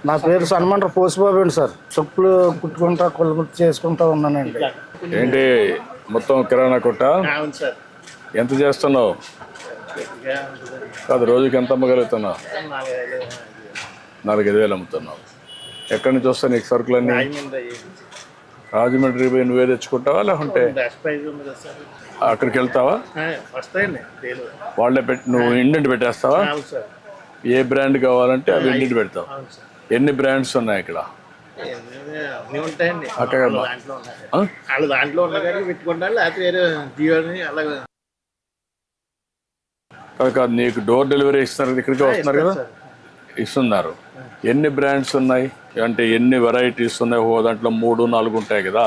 నా పేరు సన్మండ్ర పోసిబాబు అండి సార్. చెప్పులు కుట్టుకుంటా కొలుగుట్టు చేసుకుంటా ఉన్నానండి. ఏంటి మొత్తం కిరాణా కొట్ట? ఎంత చేస్తున్నావు? కాదు, రోజుకి ఎంత అమ్మగలుగుతున్నావు? 4-5 వేలు అమ్ముతున్నావు. ఎక్కడి నుంచి వస్తాయి నీకు సరుకులన్నీ? రాజమండ్రి పోయి నువ్వే తెచ్చుకుంటావా లేకుంటే అక్కడికి వెళ్తావా? వాళ్ళే నువ్వు ఇండెంట్ పెట్టేస్తావా? ఏ బ్రాండ్ కావాలంటే అవి ఇండెంట్ పెడతావు. ఎన్ని బ్రాండ్స్ ఉన్నాయి ఇక్కడ? కాదు, నీకు డోర్ డెలివరీ ఇస్తున్నారు, ఇక్కడికి వస్తున్నారు కదా, ఇస్తున్నారు. ఎన్ని బ్రాండ్స్ ఉన్నాయి అంటే ఎన్ని వెరైటీస్ ఉన్నాయి? ఓ దాంట్లో 3-4 ఉంటాయి కదా.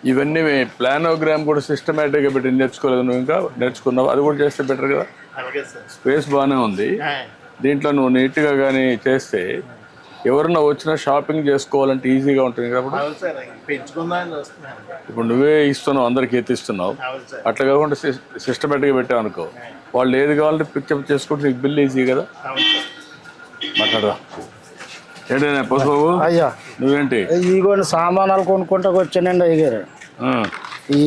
ఇవన్నీ ప్లానోగ్రామ్ కూడా సిస్టమేటిక్గా పెట్టి నేర్చుకోలేదు నువ్వు? ఇంకా నేర్చుకున్నావు, అది కూడా చేస్తే బెటర్ కదా. స్పేస్ బాగానే ఉంది దీంట్లో. నువ్వు నీట్గా కానీ చేస్తే ఎవరన్నా వచ్చినా షాపింగ్ చేసుకోవాలంటే ఈజీగా ఉంటుంది కాబట్టి. ఇప్పుడు నువ్వే ఇస్తున్నావు, అందరికి ఎత్తిస్తున్నావు. అట్లా కాకుండా సిస్టమేటిక్గా పెట్టావు అనుకో, వాళ్ళు ఏది కావాలంటే పికప్ చేసుకుంటే నీకు బిల్ ఈజీ కదా. మాట్లాడదా ఏంటైనా పసుబాబు? అయ్యా నువ్వేంటి ఇదిగోండి సామానాలు కొనుక్కుంటాకు వచ్చానండి అయ్యారు. ఈ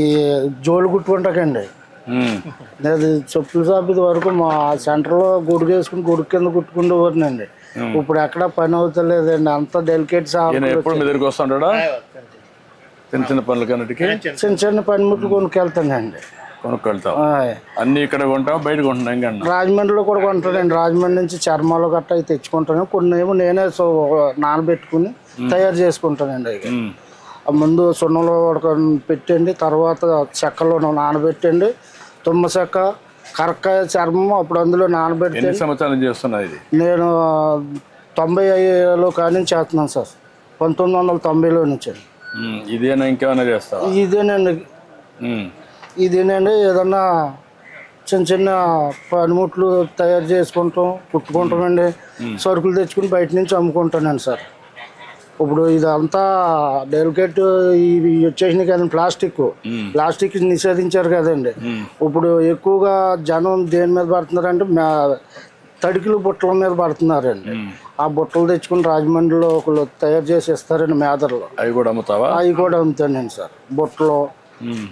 జోలు కుట్టుకుంటాకండి. అది చెప్పుల షాప్ ఇది వరకు మా సెంటర్లో గుడికి వేసుకుని గుడి కింద కుట్టుకుంటూనండి. ఇప్పుడు ఎక్కడ పని అవుతలేదండి, అంత డెలికేట్ షాప్. ఎప్పుడు మీ దగ్గరికి వస్తుంటాడా? చిన్న చిన్న పనులు కన్నిటికి చిన్న చిన్న పనిముట్లు కొనుక్కెళ్తానండి. కొనుక్కెళ్తావు? అన్ని ఇక్కడ కొంటావు, బయట కొంటున్నా? ఇంకా రాజమండ్రిలో కూడా కొంటానండి. రాజమండ్రి నుంచి చర్మాలు గట్రా అవి తెచ్చుకుంటాను. కొన్ని ఏమో నేనే నానబెట్టుకుని తయారు చేసుకుంటానండి. అవి ముందు సున్నంలో పెట్టండి, తర్వాత చెక్కలో నానబెట్టండి. తుమ్మ చెక్క, కరక్కాయ చర్మం అప్పుడు అందులో నానబెట్టి. ఎన్ని సంవత్సరాలు చేస్తున్నా ఇది? నేను 95లో కానీ చేస్తున్నాను సార్. 1990లో నుంచి. ఇదేనా ఇంకేమైనా చేస్తావా? ఇదేనండి ఏదన్నా చిన్న చిన్న పనిముట్లు తయారు చేసుకుంటాం, కుట్టుకుంటామండి. సరుకులు తెచ్చుకుని బయట నుంచి అమ్ముకుంటానండి సార్. ఇప్పుడు ఇదంతా డెలికేట్ ఇవి వచ్చేసినాయి కదండి, ప్లాస్టిక్ నిషేధించారు కదండి. ఇప్పుడు ఎక్కువగా జనం దేని మీద పడుతున్నారంటే తడికిలు బుట్టల మీద పడుతున్నారండి. ఆ బుట్టలు తెచ్చుకుని రాజమండ్రిలో ఒకళ్ళు తయారు చేసి ఇస్తారండి మేదర్లో. అవి కూడా అమ్ముతావా? అవి కూడా అమ్ముతానండి సార్. బుట్టలు,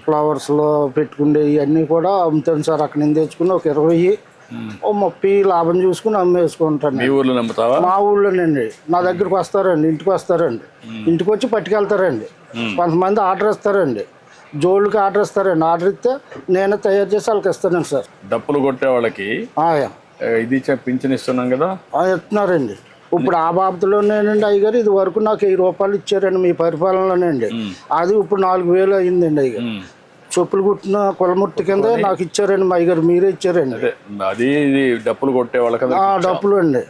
ఫ్లవర్స్లో పెట్టుకుండే ఇవన్నీ కూడా అమ్ముతాను సార్. అక్కడి నుంచి తెచ్చుకుని ఒక 20-30 లాభం చూసుకుని అమ్మేసుకుంటాను. మీ ఊర్లో అమ్ముతావా? మా ఊళ్ళోనండి. నా దగ్గరకు వస్తారండి, ఇంటికి వస్తారండి. ఇంటికి వచ్చి పట్టుకెళ్తారండి. కొంతమంది ఆర్డర్ ఇస్తారండి, జోళ్ళకి ఆర్డర్ ఇస్తారండి. ఆర్డర్ ఇస్తే నేనే తయారు చేసి వాళ్ళకి ఇస్తానండి సార్. డప్పులు కొట్టే వాళ్ళకి ఇది పింఛన్ ఇస్తున్నాం కదా, ఇస్తున్నారండి. ఇప్పుడు ఆ బాబతులోనేనండి అయ్యగారు. ఇది వరకు నాకు 1000 రూపాయలు ఇచ్చారండి మీ పరిపాలనలోనండి. అది ఇప్పుడు 4000 అయిందండి అయ్యగారు. చెప్పులు కుట్టిన కులముట్టి కింద నాకు ఇచ్చారండి మా అయ్యగారు. మీరే ఇచ్చారండి. అది డప్పులు కొట్టే వాళ్ళకి డప్పులు అండి,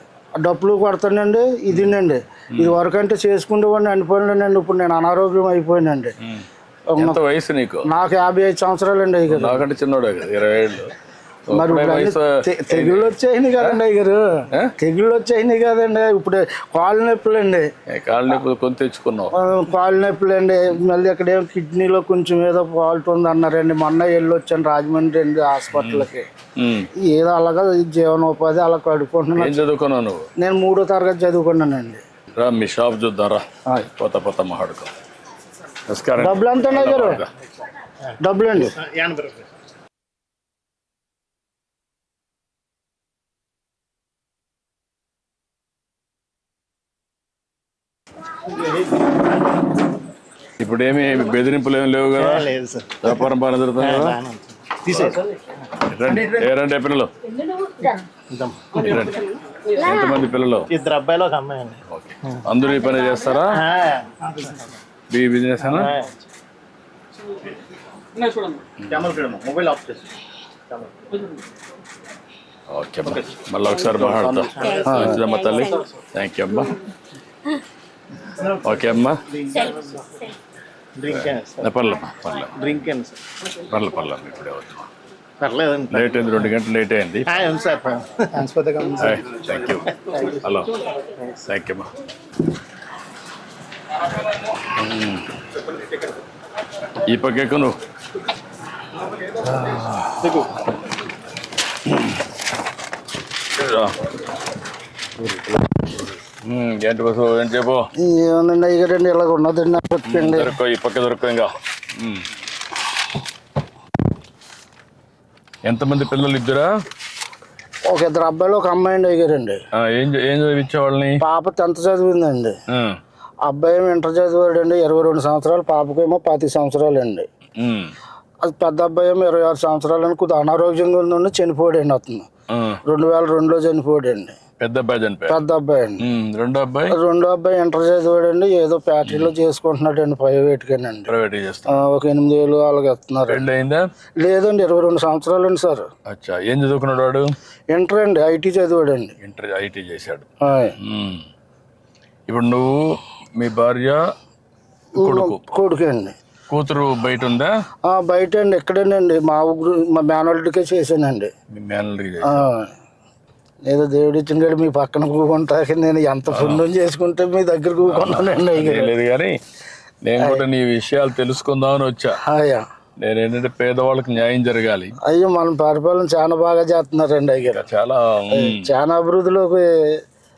డప్పులు కొడతానండి. ఇదినండి ఇది వరకు అంటే చేసుకుంటేవాడిని అనిపోయినానండి. ఇప్పుడు నేను అనారోగ్యం అయిపోయానండి. వయసు నీకు? నాకు 55 సంవత్సరాలు అండి అయ్యగారు. నాకంటే చిన్నోడే, 20 ఏళ్ళు. మరి తెగుళ్ళు వచ్చాయి కదండి అయ్యారు, తెగుళ్ళు వచ్చాయి కదండి. ఇప్పుడు కాళ్ళు నొప్పులు అండి. కాళ్ళు నొప్పులు కొని తెచ్చుకున్నావు? కాళ్ళు నొప్పులు అండి. మళ్ళీ అక్కడేమో కిడ్నీలో కొంచెం ఏదో ఫాల్ట్ ఉంది అన్నారండి. మొన్న వెళ్ళి వచ్చాను రాజమండ్రి అండి హాస్పిటల్కి. ఏదో అలాగా జీవనోపాధి అలా కడుక్కుంటున్నాను. ఏం చదువుకున్నావు నువ్వు? నేను 3వ తరగతి చదువుకున్నానండి. రా మీ షాప్ చూద్దారా, పోతా మాట్లాడుకో. డబ్బులు ఎంత అయ్యారు? డబ్బులు అండి ఇప్పుడు ఏమి బెదిరింపులు ఏమి లేవు కదా? వ్యాపారం బాగా జరుగుతుంది కదా? రండి పిల్లలు. ఎంతమంది పిల్లలు? 2 అబ్బాయిలు 1 అమ్మాయి అండి. అందరూ ఈ పని చేస్తారా? మీ బిజినెస్ ఓకే అమ్మా, మళ్ళీ ఒకసారి మాట్లాడతా. మంచిదమ్మా తల్లి, థ్యాంక్ యూ అమ్మా. ఓకే అమ్మా, పర్లేదు ఇప్పుడే వద్దు, లేట్ అయింది, 2 గంటలు లేట్ అయింది. Thank you, hello, thank you అమ్మా. ఈ పక్కకు నువ్వు ఏంటి బస్సు, ఏంటి చెప్పు. ఏముందండి అయ్యారండి, ఇలాగ ఉన్నదండి బతికండి. దొరకో, ఈ పక్క దొరకో. ఇంకా ఎంతమంది పిల్లలు? 2 ఒక 2 అబ్బాయిలు, ఒక అమ్మాయి అండి అయ్యారండి. ఏం చదివించేవాళ్ళని? పాప 10th చదివిందండి, అబ్బాయి ఏమో ఇంటర్ చదివాడండి. 22 సంవత్సరాలు, పాపకేమో 25 సంవత్సరాలు అండి. అది పెద్ద అబ్బాయి ఏమో 26 సంవత్సరాలు అని కొద్దిగా అనారోగ్యంగా ఉందండి, చనిపోయాడండి. అతను 2002లో చనిపోయాడండి. పెద్ద అబ్బాయి చనిపోయాడు. పెద్ద అబ్బాయి అండి. రెండో అబ్బాయి ఇంటర్ చదివాడండి, ఏదో ఫ్యాక్టరీలో చేసుకుంటున్నాడండి, ప్రైవేట్గానండి. ఒక 8 ఏళ్ళు అలాగే ఇస్తున్నారు. లేదండి, 22 సంవత్సరాలు అండి సార్. ఏం చదువుకున్నాడు వాడు? ఇంటర్ అండి, ఐటీ చదివాడండి. ఇంటర్ ఐటీ చేశాడు. ఇప్పుడు నువ్వు, మీ భార్య, కొడుకు అండి. కూతురు బయట ఉందా? బయట అండి, ఇక్కడేనండి, మా మేనల్డ్కే చేశానండి. మీ మేనల్డ్కి ఏదో దేవుడు ఇచ్చిన కాదు మీ పక్కన కూకుంటాక నేను ఎంత పుణ్యం చేసుకుంటే మీ దగ్గర కూకున్నానండి. లేదు కానీ నేను కూడా నీ విషయాలు తెలుసుకుందామని వచ్చా. నేను ఏంటంటే పేదవాళ్ళకి న్యాయం జరగాలి. అయ్యో, మన పరిపాలన చాలా బాగా చేస్తున్నారండి. అయ్యారు చాలా అభివృద్ధిలోకి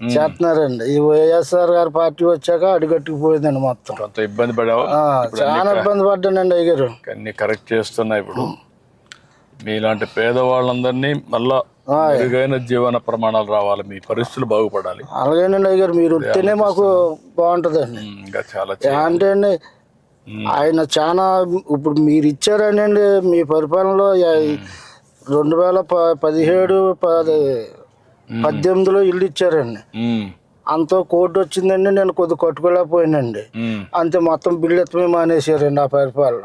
చేస్తున్నారండి. ఈ వైఎస్ఆర్ గారి పార్టీ వచ్చాక అడుగట్టుకుపోయిందండి మొత్తం. కొంత ఇబ్బంది పడావా? చాలా ఇబ్బంది పడ్డానండి అయ్యారు. అన్ని కరెక్ట్ చేస్తున్నా. ఇప్పుడు మీలాంటి పేదవాళ్ళందరినీ మళ్ళా మెరుగైన జీవన ప్రమాణాలు రావాలి, మీ పరిస్థితులు బాగుపడాలి. అలాగేనండి అయ్యారు, మీరు వస్తేనే మాకు బాగుంటుందండి. ఇంకా చాలా అంటే అండి ఆయన చాలా ఇప్పుడు మీరు ఇచ్చారనండి, మీ పరిపాలనలో 2017, 18లో ఇల్లు ఇచ్చారండి. అంత కోర్టు వచ్చిందండి, నేను కొద్ది కట్టుకోలేకపోయానండి. అంతే, మొత్తం బిల్లు ఎత్తమే మానేసారండి. ఆ పరిపాలన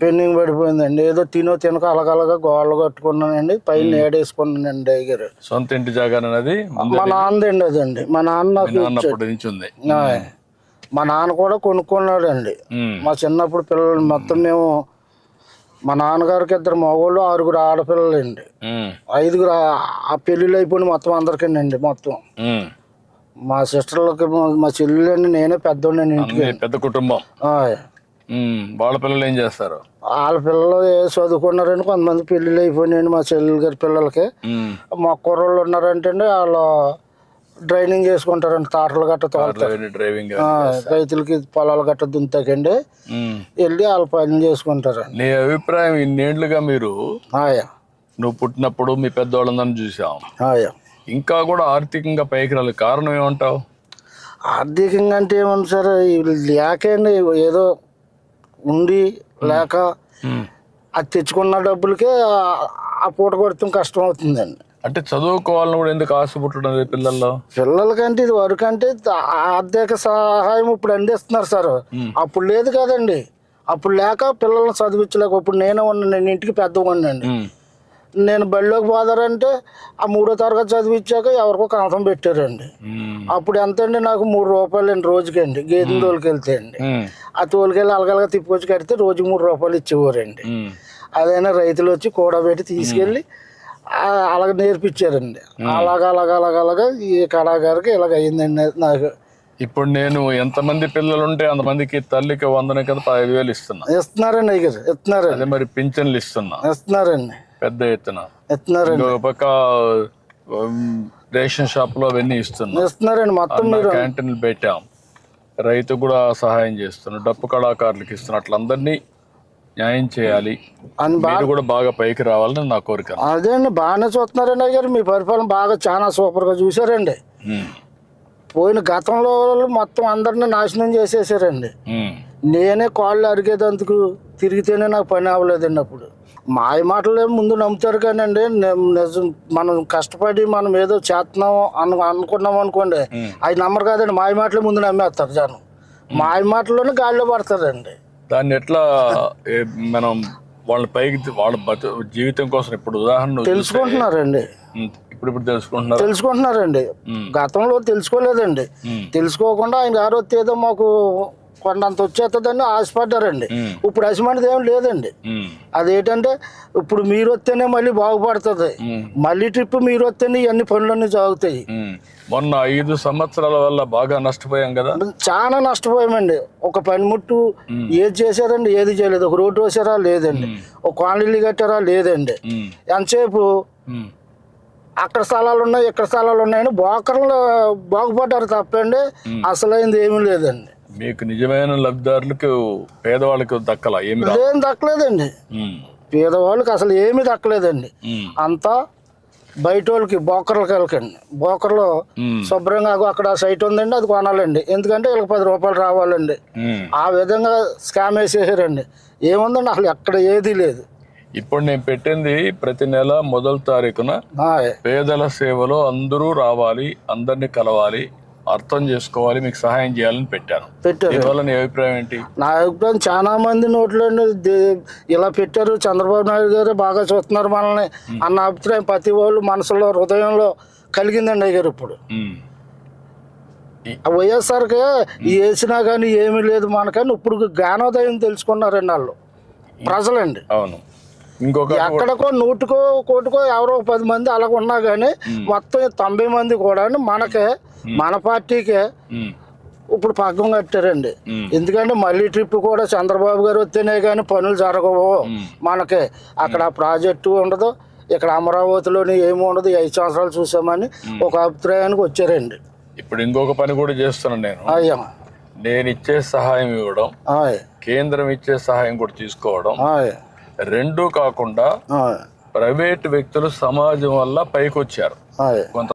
పెండింగ్ పడిపోయిందండి. ఏదో తినక అలగలగా గోడలు కట్టుకున్నానండి, పైన ఏడేసుకున్నానండి. అయ్యారు సొంత ఇంటి జాగానది మా నాన్నదండి. అదండి మా నాన్న మా నాన్న కూడా కొనుక్కున్నాడండి. మా చిన్నప్పుడు పిల్లలు మొత్తం మేము, మా నాన్నగారికి 2 మగవాళ్ళు, 6 ఆడపిల్లలండి. 5 ఆ పెళ్ళిళ్ళు అయిపోయి మొత్తం అందరికండి. మొత్తం మా సిస్టర్లకి, మా చెల్లెలండి, నేనే పెద్దోండి ఇంటికి. పెద్ద కుటుంబం. వాళ్ళ పిల్లలు ఏం చేస్తారు? వాళ్ళ పిల్లలు చదువుకున్నారండి, కొంతమంది పెళ్ళిళ్ళు అయిపోయినాయండి. మా చెల్లెలు గారి పిల్లలకి. మా కుర్రోళ్ళు ఉన్నారంటే వాళ్ళు డ్రైవింగ్ చేసుకుంటారండి, తాటలు గట్ట డ్రైవింగ్, రైతులకి పొలాలు గట్ట దుంతాకండి వెళ్ళి వాళ్ళు పని చేసుకుంటారండి. నీ అభిప్రాయం, ఇన్నేళ్లుగా మీరు నువ్వు పుట్టినప్పుడు మీ పెద్దవాళ్ళందరినీ చూసాం, ఇంకా కూడా ఆర్థికంగా పైకి రాలి, కారణం ఏమంటావు? ఆర్థికంగా అంటే ఏమన్నా సార్, లేకండి ఏదో ఉండి లేక అది తెచ్చుకున్న డబ్బులకే ఆ పూట కొడతాం కష్టం అవుతుందండి. అంటే చదువుకోవాలని కూడా ఎందుకు ఆశ పుట్టడం పిల్లలకంటే ఇది వరకు అంటే ఆర్థిక సహాయం ఇప్పుడు అందిస్తున్నారు సార్. అప్పుడు లేదు కదండి, అప్పుడు లేక పిల్లల్ని చదివించలేక. ఇప్పుడు నేనే ఉన్నాను, నేను ఇంటికి పెద్దవాడినండి. నేను బడిలోకి పోదారంటే ఆ 3వ తరగతి చదివించాక ఎవరికో కాంతం పెట్టారండి. అప్పుడు ఎంత అండి, నాకు 3 రూపాయలు అండి రోజుకండి. గేదెని తోలుకెళ్తే అండి, ఆ తోలుకెళ్ళి అలగలగా తిప్పుకొచ్చి కడితే రోజుకి 3 రూపాయలు ఇచ్చేవారండి. అదైనా రైతులు వచ్చి కూడబెట్టి తీసుకెళ్ళి అలాగ నేర్పించారండి. అలాగా ఈ కళాకారికి ఇలాగ అయ్యిందండి నాకు. ఇప్పుడు నేను ఎంతమంది పిల్లలు ఉంటే అంతమందికి తల్లికి 100 కదా 15,000 ఇస్తున్నారండి. అయ్యారు ఇస్తున్నారు. అదే మరి పింఛన్లు ఇస్తున్నారండి, పెద్ద ఎత్తున ఇస్తున్నారండి. ఒక పక్క రేషన్ షాప్ లో అవన్నీ ఇస్తున్నారండి. మొత్తం క్యాంటీన్లు పెట్టాం, రైతు కూడా సహాయం చేస్తున్నాం, డప్పు కళాకారులకు ఇస్తున్నాం. అట్లా అందరినీ న్యాయం చేయాలి, మీరు కూడా బాగా పైకి రావాలని నా కోరిక. అదే అండి, బాగానే చూస్తున్నారండి అయ్యారు. మీ పరిపాలన బాగా చాలా సూపర్ గా చూసారండి. పోయిన గతంలో మొత్తం అందరిని నాశనం చేసేసారండి. నేనే కాళ్ళు అరిగేదందుకు తిరిగితేనే నాకు పని అవ్వలేదండి. అప్పుడు మాయ మాటలే ముందు నమ్ముతారు కానండి, నిజం మనం కష్టపడి మనం ఏదో చేస్తున్నాం అనుకున్నాం అనుకోండి, అవి నమ్మరు కాదండి. మాయ మాటలే ముందు నమ్మేస్తారు జనం. మాయ మాటల్లోనే గాలిలో పడతారండి. దాన్ని ఎట్లా మనం వాళ్ళ పైకి వాళ్ళ జీవితం కోసం ఇప్పుడు ఉదాహరణ తెలుసుకుంటున్నారండి. ఇప్పుడు తెలుసుకుంటున్నారండి. గతంలో తెలుసుకోలేదండి. తెలుసుకోకుండా ఆయన గారు ఏదో మాకు కొండంత వచ్చేస్తుందని ఆశపడ్డారండి. ఇప్పుడు అసిమంటిది ఏం లేదండి. అదేంటంటే ఇప్పుడు మీరు వస్తేనే మళ్ళీ బాగుపడుతుంది, మళ్ళీ ట్రిప్ మీరు వస్తేనే ఇవన్నీ పనులన్నీ సాగుతాయి. మొన్న 5 సంవత్సరాల వల్ల బాగా నష్టపోయాం కదా. చాలా నష్టపోయామండి. ఒక పనిముట్టు ఏది చేశారండి, ఏది చేయలేదు. ఒక రోడ్డు వేసారా లేదండి, ఒక కాలనీలు కట్టారా లేదండి. ఎంతసేపు అక్కడ స్థలాలు ఉన్నాయి ఇక్కడ స్థలాలు ఉన్నాయని బోకర్లు బాగుపడ్డారు తప్పండి, అసలైంది ఏమీ లేదండి. మీకు నిజమైన లబ్ధిదారులకు పేదవాళ్ళకి దక్కలా ఏమి దక్కలేదండి. పేదవాళ్ళకి అసలు ఏమీ దక్కలేదండి. అంతా బయట వాళ్ళకి బోకర్లకి వెళ్ళకండి. బోకర్లో శుభ్రంగా అక్కడ సైట్ ఉందండి, అది కొనాలండి. ఎందుకంటే వీళ్ళకి 10 రూపాయలు రావాలండి. ఆ విధంగా స్కామ్ వేసేసారండి. ఏముందండి అసలు ఎక్కడ ఏది లేదు. ఇప్పుడు నేను పెట్టింది ప్రతి నెల మొదటి తారీఖున పేదల సేవలో అందరూ రావాలి, అందరినీ కలవాలి, అర్థం చేసుకోవాలి, మీకు సహాయం చేయాలని పెట్టారు. దీనివల్ల నీ అభిప్రాయం ఏంటి? నా అభిప్రాయం చాలా మంది నోట్లో ఇలా పెట్టారు, చంద్రబాబు నాయుడు గారు బాగా చూస్తున్నారు మనల్ని అన్న అభిప్రాయం ప్రతి వాళ్ళు మనసులో హృదయంలో కలిగిందండి అయ్యారు. ఇప్పుడు వైఎస్ఆర్కి వేసినా కానీ ఏమీ లేదు మనకని ఇప్పుడు జ్ఞానోదయం తెలుసుకున్నారండి వాళ్ళు ప్రజలండి. అవును. ఇంకొక ఎక్కడికో 100కో 1 ఎవరో 10 మంది అలాగ ఉన్నా కానీ మొత్తం 90 మంది కూడా మనకే మన పార్టీకే ఇప్పుడు పగ్గం కట్టారండి. ఎందుకంటే మళ్ళీ ట్రిప్ కూడా చంద్రబాబు గారు వస్తేనే కానీ పనులు జరగవు మనకి. అక్కడ ప్రాజెక్టు ఉండదు, ఇక్కడ అమరావతిలోని ఏమి ఉండదు. 5 సంవత్సరాలు చూసామని ఒక అభిప్రాయానికి వచ్చారండి. ఇప్పుడు ఇంకొక పని కూడా చేస్తున్నాను నేను. అయ్యా, నేను ఇచ్చే సహాయం ఇవ్వడం, కేంద్రం ఇచ్చే సహాయం కూడా తీసుకోవడం, రెండూ కాకుండా ప్రైవేట్ వ్యక్తులు సమాజం వల్ల పైకి వచ్చారు. కొంత